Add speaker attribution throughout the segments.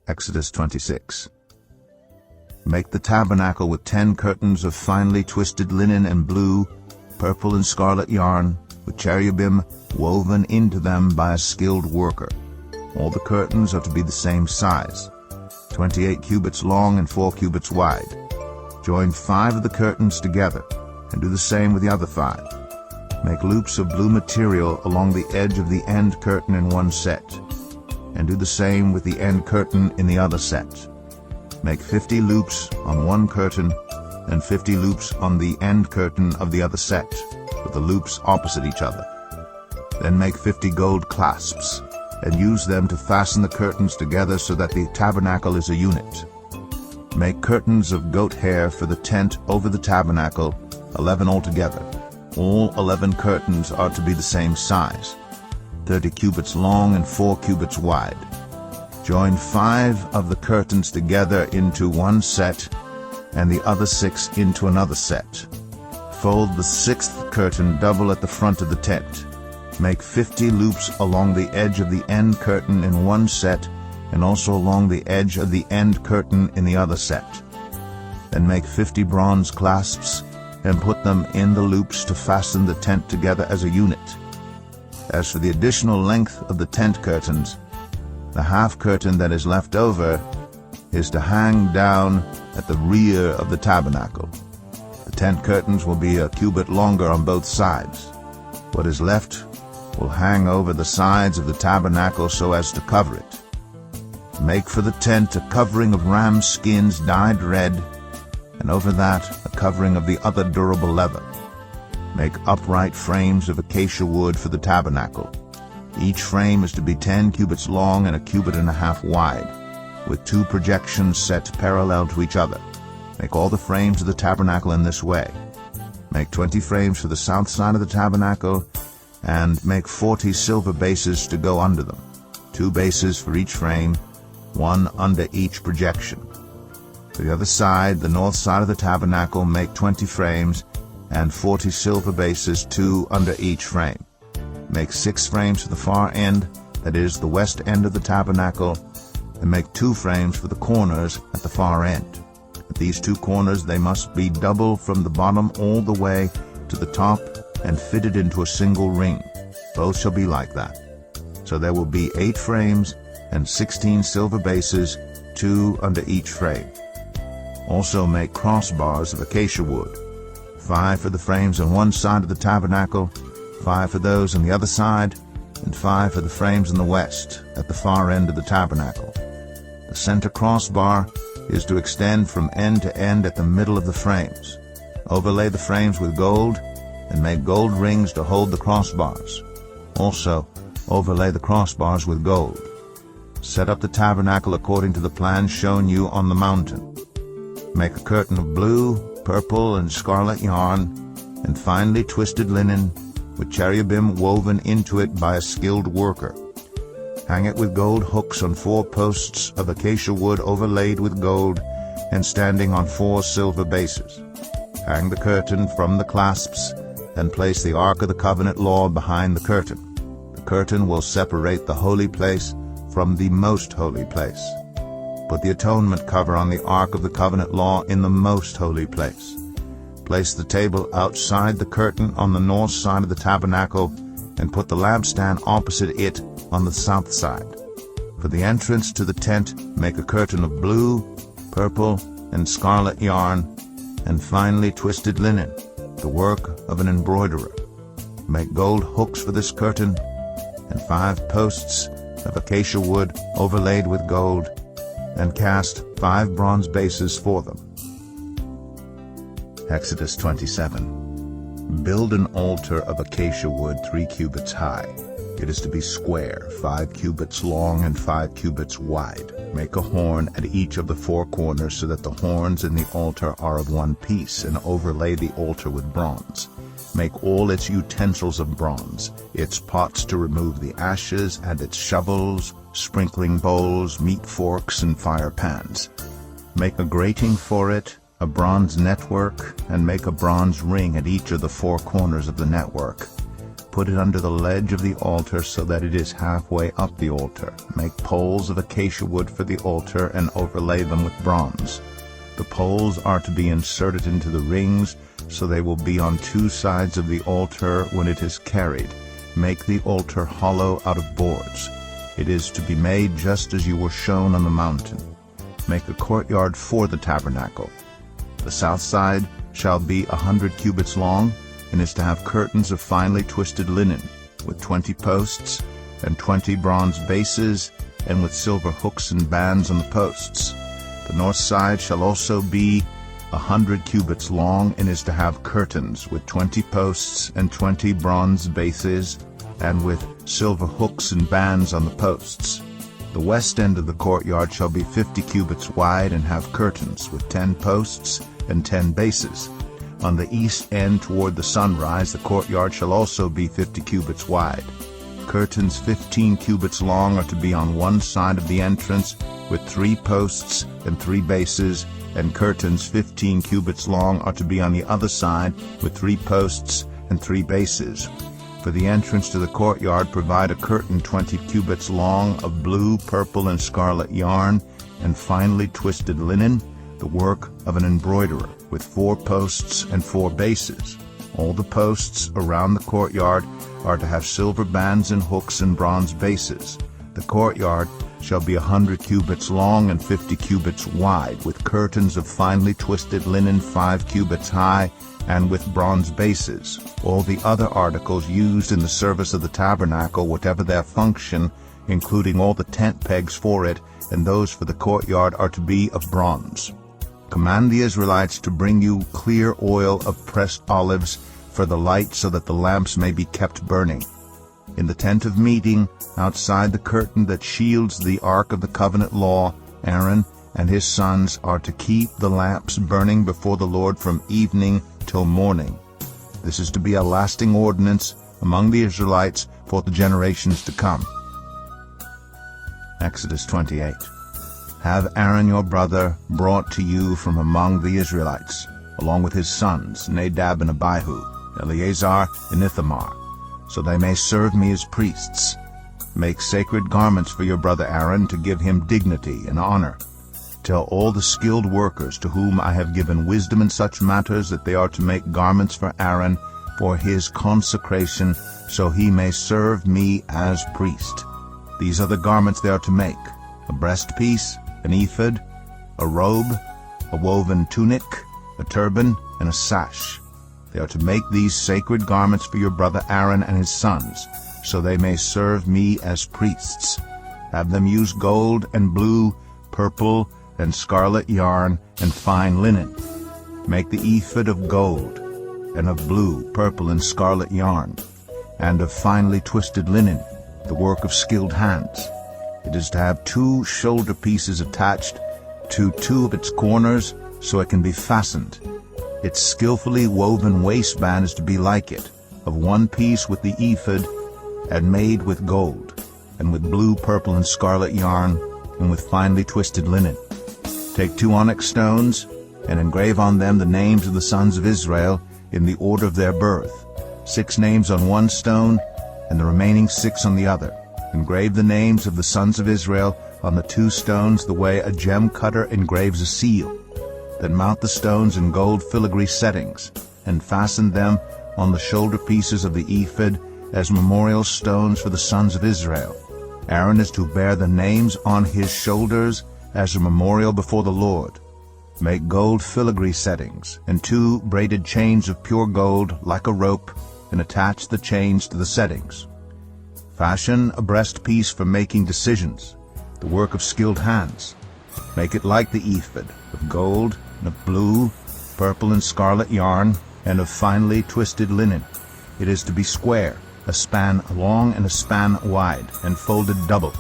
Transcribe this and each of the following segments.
Speaker 1: Exodus 26. Make the tabernacle with 10 curtains of finely twisted linen and blue, purple and scarlet yarn, with cherubim woven into them by a skilled worker. All the curtains are to be the same size, 28 cubits long and 4 cubits wide. Join 5 of the curtains together, and do the same with the other 5. Make loops of blue material along the edge of the end curtain in one set, and do the same with the end curtain in the other set. Make 50 loops on one curtain, and 50 loops on the end curtain of the other set, with the loops opposite each other. Then make 50 gold clasps, and use them to fasten the curtains together so that the tabernacle is a unit. Make curtains of goat hair for the tent over the tabernacle, 11 altogether. All 11 curtains are to be the same size, 30 cubits long and 4 cubits wide. Join 5 of the curtains together into one set, and the other 6 into another set. Fold the 6th curtain double at the front of the tent. Make 50 loops along the edge of the end curtain in one set, and also along the edge of the end curtain in the other set. Then make 50 bronze clasps, and put them in the loops to fasten the tent together as a unit. As for the additional length of the tent curtains, the half curtain that is left over is to hang down at the rear of the tabernacle. The tent curtains will be a cubit longer on both sides. What is left will hang over the sides of the tabernacle so as to cover it. Make for the tent a covering of ram skins dyed red, and over that a covering of the other durable leather. Make upright frames of acacia wood for the tabernacle. Each frame is to be 10 cubits long and a cubit and a half wide, with 2 projections set parallel to each other. Make all the frames of the tabernacle in this way. Make 20 frames for the south side of the tabernacle, and make 40 silver bases to go under them, 2 bases for each frame, 1 under each projection. For the other side, the north side of the tabernacle, make 20 frames, and 40 silver bases, 2 under each frame. Make 6 frames for the far end, that is, the west end of the tabernacle, and make 2 frames for the corners at the far end. At these 2 corners they must be double from the bottom all the way to the top and fitted into a single ring. Both shall be like that. So there will be 8 frames and 16 silver bases, 2 under each frame. Also make crossbars of acacia wood, 5 for the frames on one side of the tabernacle, 5 for those on the other side, and 5 for the frames on the west, at the far end of the tabernacle. The center crossbar is to extend from end to end at the middle of the frames. Overlay the frames with gold, and make gold rings to hold the crossbars. Also, overlay the crossbars with gold. Set up the tabernacle according to the plan shown you on the mountain. Make a curtain of blue, purple, and scarlet yarn, and finely twisted linen, with cherubim woven into it by a skilled worker. Hang it with gold hooks on 4 posts of acacia wood overlaid with gold, and standing on 4 silver bases. Hang the curtain from the clasps, and place the Ark of the Covenant law behind the curtain. The curtain will separate the holy place from the most holy place. Put the atonement cover on the Ark of the Covenant law in the most holy place. Place the table outside the curtain on the north side of the tabernacle, and put the lampstand opposite it on the south side. For the entrance to the tent, make a curtain of blue, purple, and scarlet yarn, and finely twisted linen, the work of an embroiderer. Make gold hooks for this curtain, and 5 posts of acacia wood overlaid with gold, and cast 5 bronze bases for them. Exodus 27. Build an altar of acacia wood 3 cubits high. It is to be square, 5 cubits long and 5 cubits wide. Make a horn at each of the 4 corners so that the horns in the altar are of one piece, and overlay the altar with bronze. Make all its utensils of bronze, its pots to remove the ashes, and its shovels, sprinkling bowls, meat forks, and fire pans. Make a grating for it, a bronze network, and make a bronze ring at each of the 4 corners of the network. put it under the ledge of the altar so that it is halfway up the altar. Make poles of acacia wood for the altar and overlay them with bronze. The poles are to be inserted into the rings, so they will be on two sides of the altar when it is carried. Make the altar hollow out of boards. It is to be made just as you were shown on the mountain. Make a courtyard for the tabernacle. The south side shall be 100 cubits long, and is to have curtains of finely twisted linen, with 20 posts and 20 bronze bases, and with silver hooks and bands on the posts. The north side shall also be 100 cubits long, and is to have curtains with 20 posts and 20 bronze bases, and with silver hooks and bands on the posts. The west end of the courtyard shall be 50 cubits wide, and have curtains with 10 posts and 10 bases. On the east end toward the sunrise, the courtyard shall also be 50 cubits wide. Curtains 15 cubits long are to be on one side of the entrance, with 3 posts and 3 bases, and curtains 15 cubits long are to be on the other side, with 3 posts and 3 bases. For the entrance to the courtyard, provide a curtain 20 cubits long of blue, purple, and scarlet yarn, and finely twisted linen, the work of an embroiderer, with 4 posts and 4 bases. All the posts around the courtyard are to have silver bands and hooks and bronze bases. The courtyard shall be 100 cubits long and 50 cubits wide, with curtains of finely twisted linen 5 cubits high, and with bronze bases. All the other articles used in the service of the tabernacle, whatever their function, including all the tent pegs for it, and those for the courtyard, are to be of bronze. Command the Israelites to bring you clear oil of pressed olives for the light, so that the lamps may be kept burning. In the tent of meeting, outside the curtain that shields the ark of the covenant law, Aaron and his sons are to keep the lamps burning before the Lord from evening till morning. This is to be a lasting ordinance among the Israelites for the generations to come. Exodus 28. Have Aaron your brother brought to you from among the Israelites, along with his sons, Nadab and Abihu, Eleazar and Ithamar, so they may serve me as priests. Make sacred garments for your brother Aaron, to give him dignity and honor. Tell all the skilled workers to whom I have given wisdom in such matters that they are to make garments for Aaron for his consecration, so he may serve me as priest. These are the garments they are to make: a breastpiece, an ephod, a robe, a woven tunic, a turban, and a sash. They are to make these sacred garments for your brother Aaron and his sons, so they may serve me as priests. Have them use gold and blue, purple, and scarlet yarn and fine linen. Make the ephod of gold, and of blue, purple, and scarlet yarn, and of finely twisted linen, the work of skilled hands. It is to have 2 shoulder pieces attached to 2 of its corners, so it can be fastened. Its skillfully woven waistband is to be like it, of 1 piece with the ephod, and made with gold, and with blue, purple, and scarlet yarn, and with finely twisted linen. Take 2 onyx stones, and engrave on them the names of the sons of Israel in the order of their birth, 6 names on 1 stone, and the remaining 6 on the other. Engrave the names of the sons of Israel on the 2 stones the way a gem cutter engraves a seal. Then mount the stones in gold filigree settings, and fasten them on the shoulder pieces of the ephod as memorial stones for the sons of Israel. Aaron is to bear the names on his shoulders as a memorial before the Lord. Make gold filigree settings, and 2 braided chains of pure gold like a rope, and attach the chains to the settings. Fashion a breastpiece for making decisions, the work of skilled hands. Make it like the ephod, of gold, and of blue, purple, and scarlet yarn, and of finely twisted linen. It is to be square, a span long and a span wide, and folded double.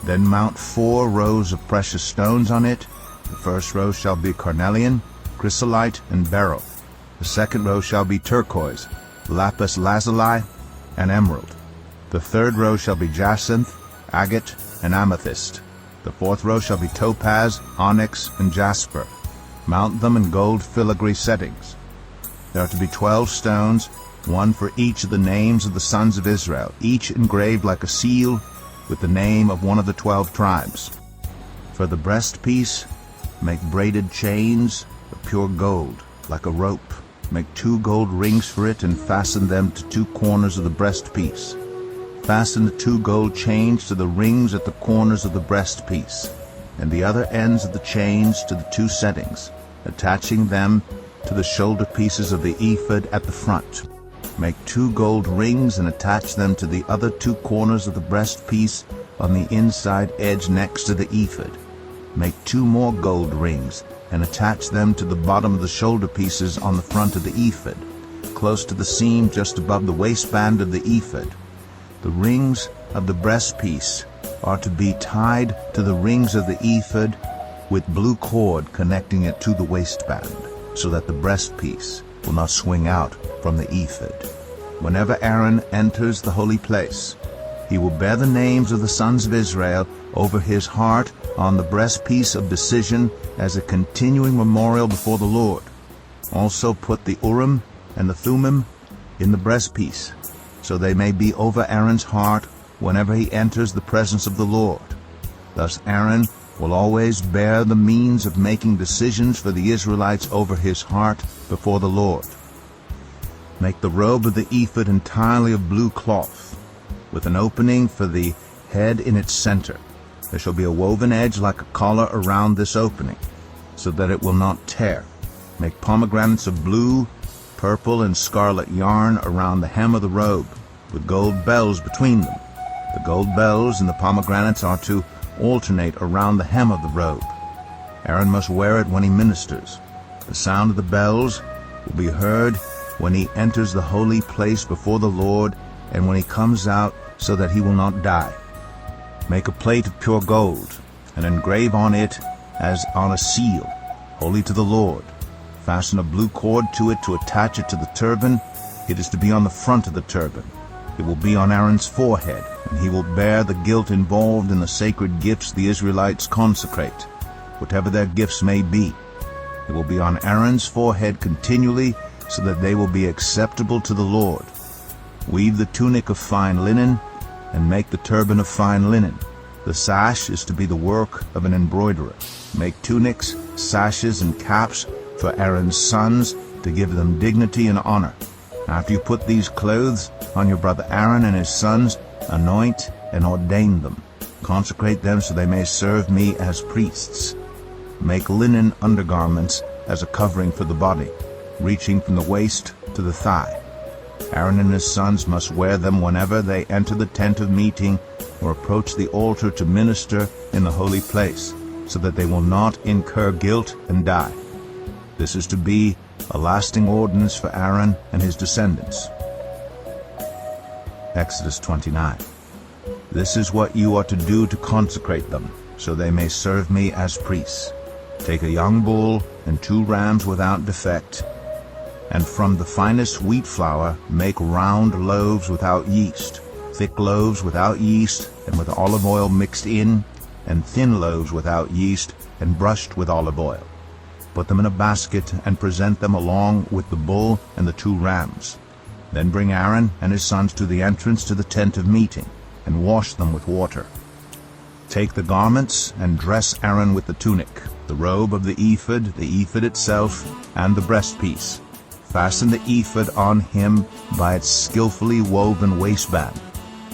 Speaker 1: Then mount 4 rows of precious stones on it. The first row shall be carnelian, chrysolite, and beryl. The second row shall be turquoise, lapis lazuli, and emerald. The third row shall be jacinth, agate, and amethyst. The fourth row shall be topaz, onyx, and jasper. Mount them in gold filigree settings. There are to be 12 stones, one for each of the names of the sons of Israel, each engraved like a seal with the name of one of the 12 tribes. For the breastpiece, make braided chains of pure gold, like a rope. Make 2 gold rings for it and fasten them to 2 corners of the breastpiece. Fasten the 2 gold chains to the rings at the corners of the breastpiece, and the other ends of the chains to the 2 settings, attaching them to the shoulder pieces of the ephod at the front. Make 2 gold rings and attach them to the other 2 corners of the breastpiece on the inside edge next to the ephod. Make 2 more gold rings and attach them to the bottom of the shoulder pieces on the front of the ephod, close to the seam just above the waistband of the ephod. The rings of the breastpiece are to be tied to the rings of the ephod with blue cord connecting it to the waistband, so that the breastpiece will not swing out from the ephod. Whenever Aaron enters the holy place, he will bear the names of the sons of Israel over his heart on the breastpiece of decision as a continuing memorial before the Lord. Also put the Urim and the Thummim in the breastpiece, so they may be over Aaron's heart whenever he enters the presence of the Lord. Thus Aaron will always bear the means of making decisions for the Israelites over his heart before the Lord. Make the robe of the ephod entirely of blue cloth, with an opening for the head in its center. There shall be a woven edge like a collar around this opening, so that it will not tear. Make pomegranates of blue, purple, and scarlet yarn around the hem of the robe, with gold bells between them. The gold bells and the pomegranates are to alternate around the hem of the robe. Aaron must wear it when he ministers. The sound of the bells will be heard when he enters the holy place before the Lord and when he comes out, so that he will not die. Make a plate of pure gold and engrave on it as on a seal, holy to the Lord. Fasten a blue cord to it to attach it to the turban. It is to be on the front of the turban. It will be on Aaron's forehead, and he will bear the guilt involved in the sacred gifts the Israelites consecrate, whatever their gifts may be. It will be on Aaron's forehead continually, so that they will be acceptable to the Lord. Weave the tunic of fine linen, and make the turban of fine linen. The sash is to be the work of an embroiderer. Make tunics, sashes, and caps for Aaron's sons, to give them dignity and honor. After you put these clothes on your brother Aaron and his sons, anoint and ordain them. Consecrate them so they may serve me as priests. Make linen undergarments as a covering for the body, reaching from the waist to the thigh. Aaron and his sons must wear them whenever they enter the tent of meeting or approach the altar to minister in the holy place, so that they will not incur guilt and die. This is to be a lasting ordinance for Aaron and his descendants. Exodus 29. This is what you are to do to consecrate them, so they may serve me as priests. Take a young bull and 2 rams without defect, and from the finest wheat flour make round loaves without yeast, thick loaves without yeast and with olive oil mixed in, and thin loaves without yeast and brushed with olive oil. Put them in a basket and present them along with the bull and the 2 rams. Then bring Aaron and his sons to the entrance to the tent of meeting, and wash them with water. Take the garments and dress Aaron with the tunic, the robe of the ephod itself, and the breastpiece. Fasten the ephod on him by its skillfully woven waistband.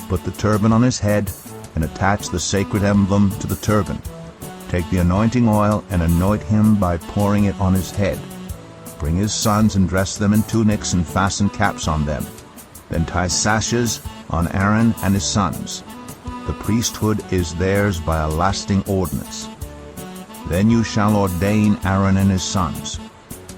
Speaker 1: Put the turban on his head, and attach the sacred emblem to the turban. Take the anointing oil and anoint him by pouring it on his head. Bring his sons and dress them in tunics and fasten caps on them. Then tie sashes on Aaron and his sons. The priesthood is theirs by a lasting ordinance. Then you shall ordain Aaron and his sons.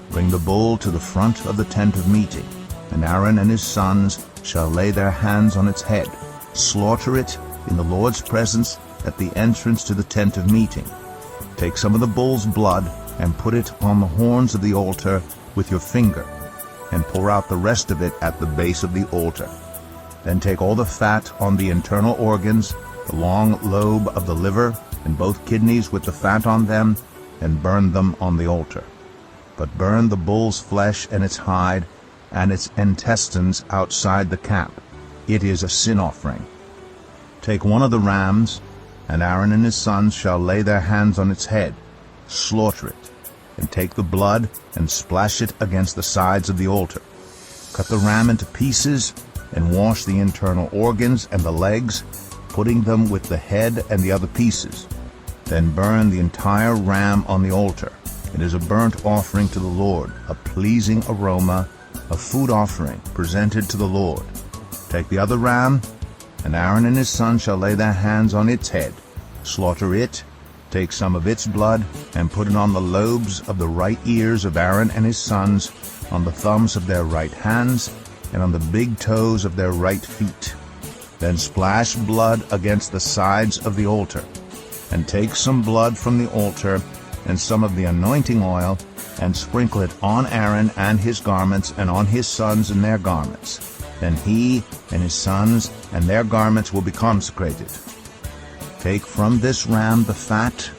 Speaker 1: Bring the bull to the front of the tent of meeting, and Aaron and his sons shall lay their hands on its head. Slaughter it in the Lord's presence at the entrance to the tent of meeting. Take some of the bull's blood and put it on the horns of the altar with your finger, and pour out the rest of it at the base of the altar. Then take all the fat on the internal organs, the long lobe of the liver, and both kidneys with the fat on them, and burn them on the altar. But burn the bull's flesh and its hide, and its intestines outside the camp. It is a sin offering. Take one of the rams, and Aaron and his sons shall lay their hands on its head, slaughter it, and take the blood and splash it against the sides of the altar. Cut the ram into pieces, and wash the internal organs and the legs, putting them with the head and the other pieces. Then burn the entire ram on the altar. It is a burnt offering to the Lord, a pleasing aroma, a food offering presented to the Lord. Take the other ram, and Aaron and his sons shall lay their hands on its head, slaughter it, take some of its blood, and put it on the lobes of the right ears of Aaron and his sons, on the thumbs of their right hands, and on the big toes of their right feet. Then splash blood against the sides of the altar, and take some blood from the altar and some of the anointing oil, and sprinkle it on Aaron and his garments, and on his sons and their garments. Then he and his sons and their garments will be consecrated. Take from this ram the fat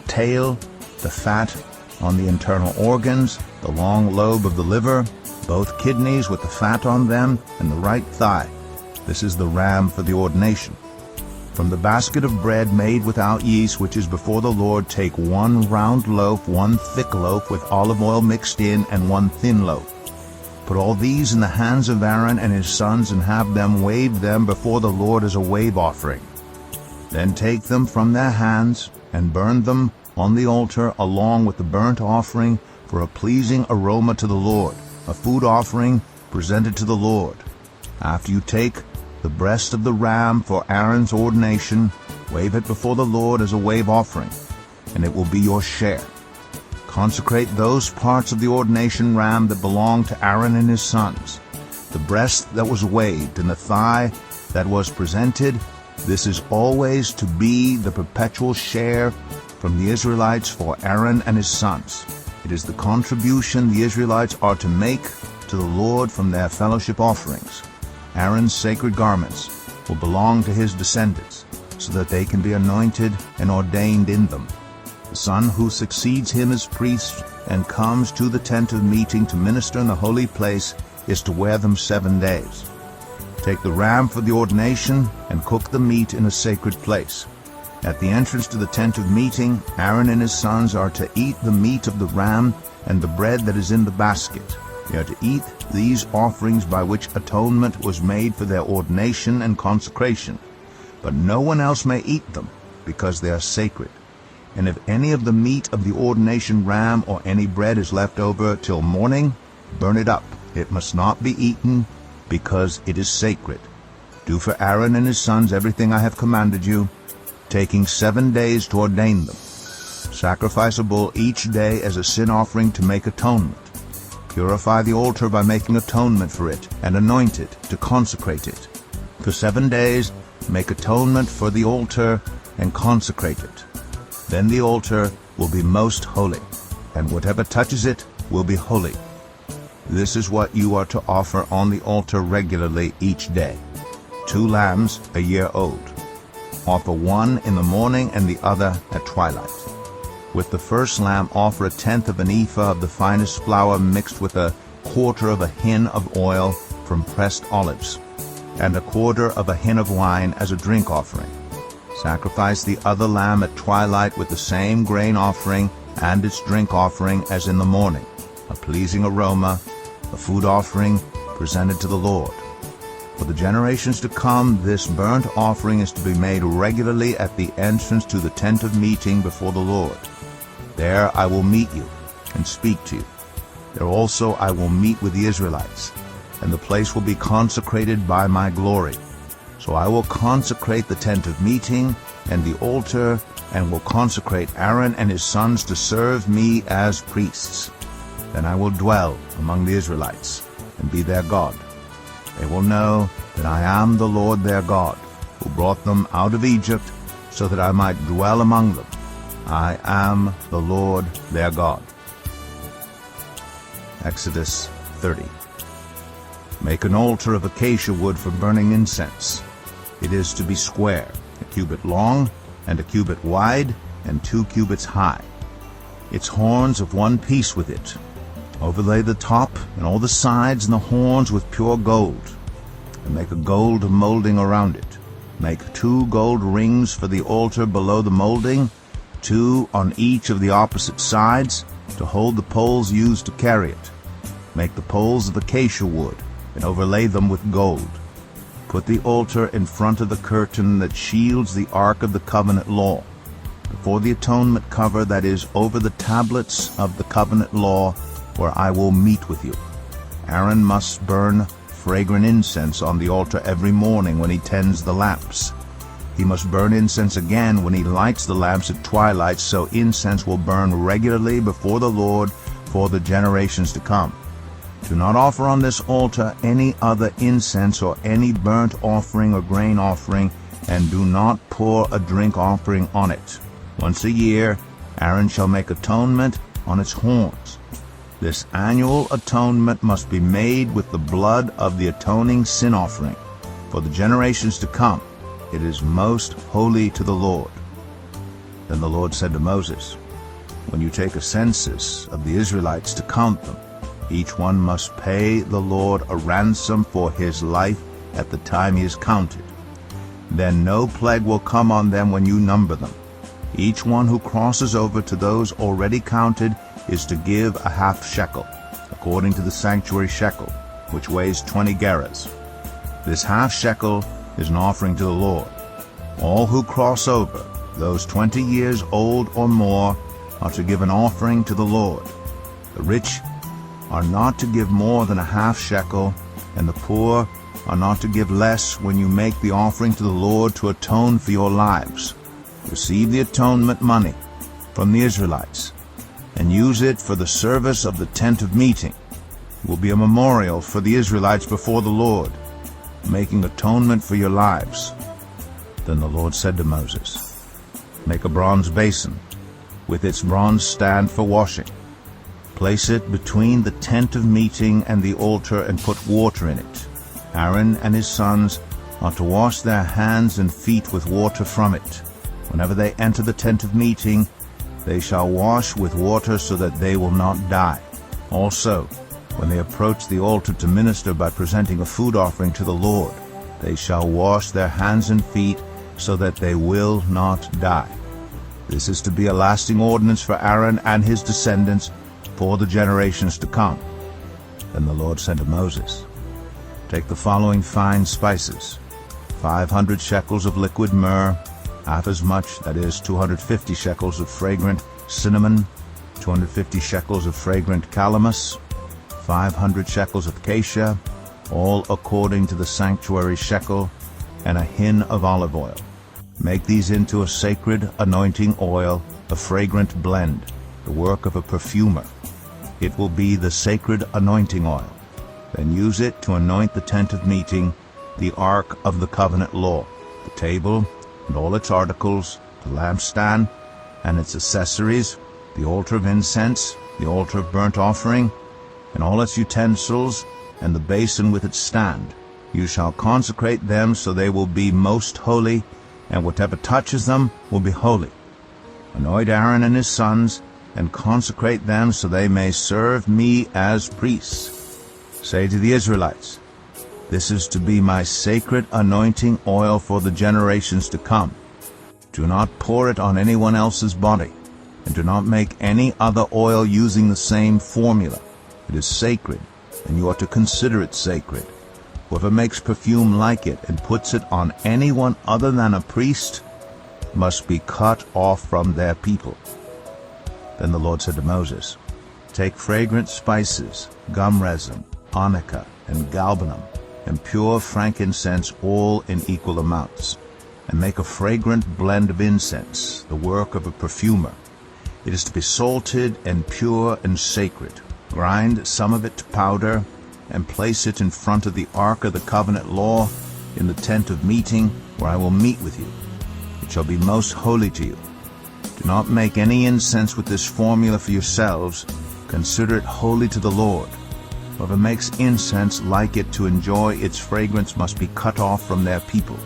Speaker 1: tail, the fat on the internal organs, the long lobe of the liver, both kidneys with the fat on them, and the right thigh. This is the ram for the ordination. From the basket of bread made without yeast, which is before the Lord, take 1 round loaf, 1 thick loaf with olive oil mixed in, and 1 thin loaf. Put all these in the hands of Aaron and his sons, and have them wave them before the Lord as a wave offering. Then take them from their hands, and burn them on the altar along with the burnt offering for a pleasing aroma to the Lord, a food offering presented to the Lord. After you take the breast of the ram for Aaron's ordination, wave it before the Lord as a wave offering, and it will be your share. Consecrate those parts of the ordination ram that belong to Aaron and his sons. The breast that was waved and the thigh that was presented, this is always to be the perpetual share from the Israelites for Aaron and his sons. It is the contribution the Israelites are to make to the Lord from their fellowship offerings. Aaron's sacred garments will belong to his descendants, so that they can be anointed and ordained in them. The son who succeeds him as priest and comes to the tent of meeting to minister in the holy place is to wear them 7 days. Take the ram for the ordination and cook the meat in a sacred place. At the entrance to the tent of meeting, Aaron and his sons are to eat the meat of the ram and the bread that is in the basket. They are to eat these offerings by which atonement was made for their ordination and consecration. But no one else may eat them, because they are sacred. And if any of the meat of the ordination ram or any bread is left over till morning, burn it up. It must not be eaten, because it is sacred. Do for Aaron and his sons everything I have commanded you, taking 7 days to ordain them. Sacrifice a bull each day as a sin offering to make atonement. Purify the altar by making atonement for it, and anoint it to consecrate it. For 7 days make atonement for the altar and consecrate it. Then the altar will be most holy, and whatever touches it will be holy. This is what you are to offer on the altar regularly each day: 2 lambs a year old. Offer one in the morning and the other at twilight. With the first lamb offer 1/10 of an ephah of the finest flour mixed with 1/4 of a hin of oil from pressed olives, and 1/4 of a hin of wine as a drink offering. Sacrifice the other lamb at twilight with the same grain offering and its drink offering as in the morning, a pleasing aroma, a food offering presented to the Lord. For the generations to come, this burnt offering is to be made regularly at the entrance to the tent of meeting before the Lord. There I will meet you and speak to you. There also I will meet with the Israelites, and the place will be consecrated by my glory. So I will consecrate the tent of meeting and the altar, and will consecrate Aaron and his sons to serve me as priests. Then I will dwell among the Israelites and be their God. They will know that I am the Lord their God, who brought them out of Egypt, so that I might dwell among them. I am the Lord their God. Exodus 30. Make an altar of acacia wood for burning incense. It is to be square, 1 cubit long, and 1 cubit wide, and 2 cubits high. Its horns of 1 piece with it. Overlay the top and all the sides and the horns with pure gold, and make a gold molding around it. Make 2 gold rings for the altar below the molding, 2 on each of the opposite sides, to hold the poles used to carry it. Make the poles of acacia wood, and overlay them with gold. Put the altar in front of the curtain that shields the Ark of the Covenant law, before the atonement cover that is over the tablets of the covenant law, where I will meet with you. Aaron must burn fragrant incense on the altar every morning when he tends the lamps. He must burn incense again when he lights the lamps at twilight, so incense will burn regularly before the Lord for the generations to come. Do not offer on this altar any other incense or any burnt offering or grain offering, and do not pour a drink offering on it. Once a year Aaron shall make atonement on its horns. This annual atonement must be made with the blood of the atoning sin offering. For the generations to come, it is most holy to the Lord. Then the Lord said to Moses, when you take a census of the Israelites to count them, each one must pay the Lord a ransom for his life at the time he is counted. Then no plague will come on them when you number them. Each one who crosses over to those already counted is to give a half shekel, according to the sanctuary shekel, which weighs 20 gerahs. This half shekel is an offering to the Lord. All who cross over, those 20 years old or more, are to give an offering to the Lord. The rich are not to give more than a half shekel, and the poor are not to give less when you make the offering to the Lord to atone for your lives. Receive the atonement money from the Israelites, and use it for the service of the tent of meeting. It will be a memorial for the Israelites before the Lord, making atonement for your lives. Then the Lord said to Moses, make a bronze basin with its bronze stand for washing. Place it between the tent of meeting and the altar, and put water in it. Aaron and his sons are to wash their hands and feet with water from it. Whenever they enter the tent of meeting, they shall wash with water so that they will not die. Also, when they approach the altar to minister by presenting a food offering to the Lord, they shall wash their hands and feet so that they will not die. This is to be a lasting ordinance for Aaron and his descendants for the generations to come. Then the Lord said to Moses, take the following fine spices: 500 shekels of liquid myrrh, half as much, that is 250 shekels of fragrant cinnamon, 250 shekels of fragrant calamus, 500 shekels of acacia, all according to the sanctuary shekel, and a hin of olive oil. Make these into a sacred anointing oil, a fragrant blend, the work of a perfumer. It will be the sacred anointing oil. Then use it to anoint the tent of meeting, the Ark of the Covenant law, the table, and all its articles, the lampstand and its accessories, the altar of incense, the altar of burnt offering, and all its utensils, and the basin with its stand. You shall consecrate them so they will be most holy, and whatever touches them will be holy. Anoint Aaron and his sons, and consecrate them so they may serve me as priests. Say to the Israelites, this is to be my sacred anointing oil for the generations to come. Do not pour it on anyone else's body, and do not make any other oil using the same formula. It is sacred, and you are to consider it sacred. Whoever makes perfume like it and puts it on anyone other than a priest must be cut off from their people. Then the Lord said to Moses, take fragrant spices, gum resin, onycha, and galbanum, and pure frankincense, all in equal amounts, and make a fragrant blend of incense, the work of a perfumer. It is to be salted and pure and sacred. Grind some of it to powder, and place it in front of the Ark of the Covenant law in the tent of meeting, where I will meet with you. It shall be most holy to you. Do not make any incense with this formula for yourselves. Consider it holy to the Lord. Whoever makes incense like it to enjoy its fragrance must be cut off from their people.